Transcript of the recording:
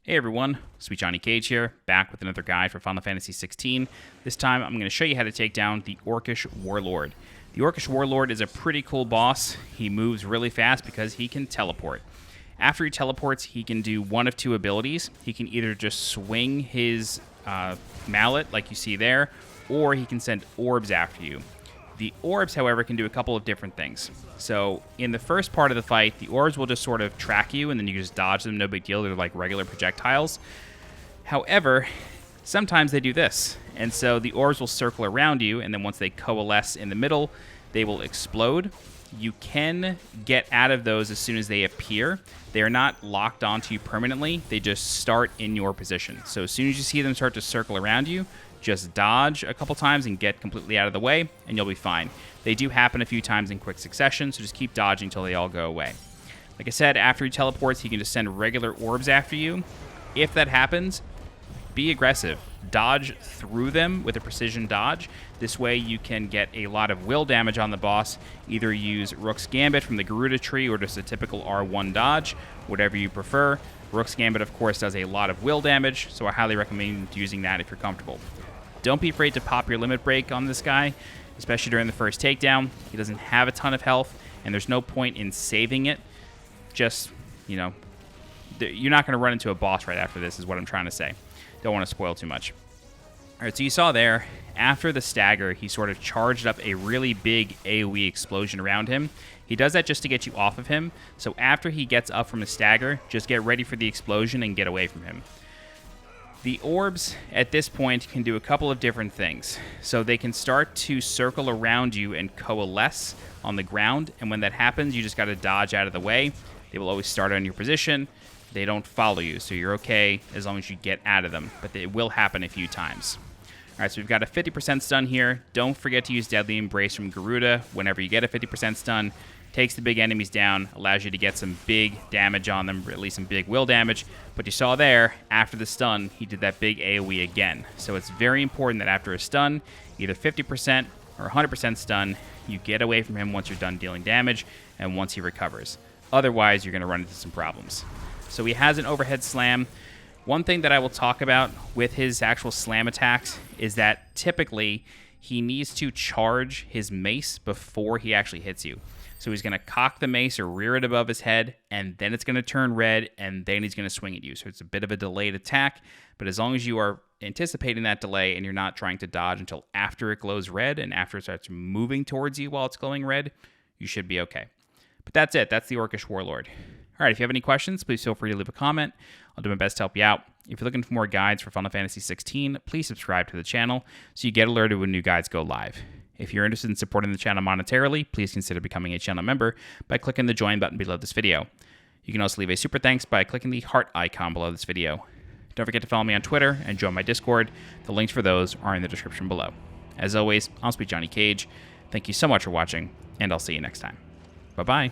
Hey everyone, SweetJohnnyCage here, back with another guide for Final Fantasy XVI. This time I'm going to show you how to take down the Orcish Warlord. The Orcish Warlord is a pretty cool boss. He moves really fast because he can teleport. After he teleports, he can do one of two abilities. He can either just swing his mallet like you see there, or he can send orbs after you. The orbs, however, can do a couple of different things. So in the first part of the fight, the orbs will just sort of track you, and then you can just dodge them, no big deal. They're like regular projectiles. However, sometimes they do this. And so the orbs will circle around you, and then once they coalesce in the middle, they will explode. You can get out of those as soon as they appear. They are not locked onto you permanently. They just start in your position. So as soon as you see them start to circle around you, just dodge a couple times and get completely out of the way, and you'll be fine. They do happen a few times in quick succession, so just keep dodging until they all go away. Like I said, after he teleports, he can just send regular orbs after you. If that happens, be aggressive. Dodge through them with a precision dodge. This way you can get a lot of will damage on the boss. Either use Rook's Gambit from the Garuda tree or just a typical R1 dodge, whatever you prefer. Rook's Gambit, of course, does a lot of will damage, so I highly recommend using that if you're comfortable. Don't be afraid to pop your limit break on this guy, especially during the first takedown. He doesn't have a ton of health, and there's no point in saving it. Just, you're not going to run into a boss right after this is what I'm trying to say. Don't want to spoil too much. All right, so you saw there, after the stagger, he sort of charged up a really big AoE explosion around him. He does that just to get you off of him, so after he gets up from his stagger, just get ready for the explosion and get away from him. The orbs, at this point, can do a couple of different things. So they can start to circle around you and coalesce on the ground, and when that happens, you just got to dodge out of the way. They will always start on your position. They don't follow you, so you're okay as long as you get out of them, but it will happen a few times. All right, so we've got a 50% stun here. Don't forget to use Deadly Embrace from Garuda whenever you get a 50% stun. Takes the big enemies down, allows you to get some big damage on them, or at least some big will damage. But you saw there, after the stun, he did that big AoE again. So it's very important that after a stun, either 50% or 100% stun, you get away from him once you're done dealing damage and once he recovers. Otherwise, you're going to run into some problems. So he has an overhead slam. One thing that I will talk about with his actual slam attacks is that typically he needs to charge his mace before he actually hits you. So he's going to cock the mace or rear it above his head, and then it's going to turn red, and then he's going to swing at you. So it's a bit of a delayed attack, but as long as you are anticipating that delay and you're not trying to dodge until after it glows red and after it starts moving towards you while it's glowing red, you should be okay. But that's it. That's the Orcish Warlord. All right, if you have any questions, please feel free to leave a comment. I'll do my best to help you out. If you're looking for more guides for Final Fantasy XVI, please subscribe to the channel so you get alerted when new guides go live. If you're interested in supporting the channel monetarily, please consider becoming a channel member by clicking the join button below this video. You can also leave a super thanks by clicking the heart icon below this video. Don't forget to follow me on Twitter and join my Discord. The links for those are in the description below. As always, I'm SweetJohnnyCage. Thank you so much for watching, and I'll see you next time. Bye-bye.